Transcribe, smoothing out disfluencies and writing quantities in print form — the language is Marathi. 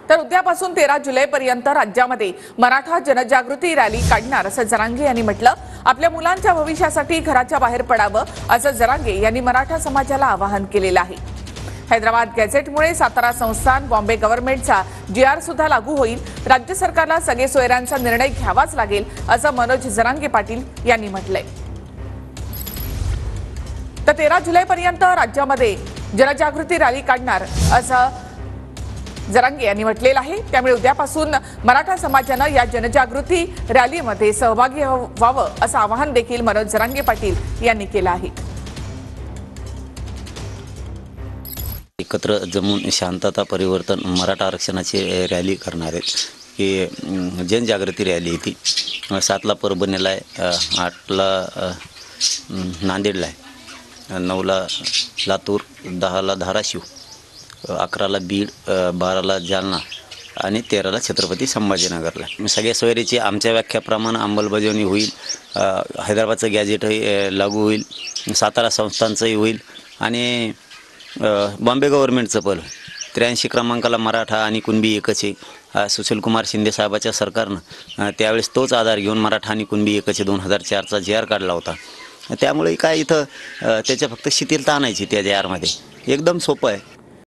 तर उद्यापासून 13 जुलैपर्यंत राज्यामध्ये मराठा जनजागृती रॅली काढणार असं जरांगे यांनी म्हटलं। आपल्या मुलांच्या भविष्यासाठी घराच्या बाहेर पडावं असं जरांगे यांनी मराठा समाजाला आवाहन केलेलं आहे। हैदराबाद गॅझेटमुळे सातारा संस्थान, बॉम्बे गव्हर्नमेंटचा GR सुद्धा लागू होईल। राज्य सरकारला सगळे सोयऱ्यांचा निर्णय घ्यावाच लागेल असं मनोज जरांगे पाटील यांनी म्हटलंय। तर 13 जुलैपर्यंत राज्यामध्ये जनजागृती रॅली काढणार असं जरांगे यांनी म्हटलेलं आहे। त्यामुळे उद्यापासून मराठा समाजानं या जनजागृती रॅलीमध्ये सहभागी व्हावं असं आवाहन देखील मनोज जरांगे पाटील यांनी केलं आहे। एकत्र जमून शांतता परिवर्तन मराठा आरक्षणाची रॅली करणार आहेत। ही जनजागृती रॅली ती 7ला परभणीला आहे, 8ला नांदेडला आहे, 9ला लातूर, 10ला धाराशिव, 11ला बीड, 12ला जालना आणि 13ला छत्रपती संभाजीनगरला। सगळ्या सोयरीची आमच्या व्याख्याप्रमाणे अंमलबजावणी होईल। हैदराबादचं गॅझेटही लागू होईल, सातारा संस्थांचंही होईल आणि बॉम्बे गव्हर्नमेंटचं पण 83 क्रमांकाला मराठा आणि कुणबी एकच आहे। सुशीलकुमार शिंदे साहेबाच्या सरकारनं त्यावेळेस तोच आधार घेऊन मराठा आणि कुणबी एकच 2004चा GR काढला होता। त्यामुळे काय इथं त्याच्या फक्त शिथिलता आणायची त्या GR मध्ये, एकदम सोपं आहे।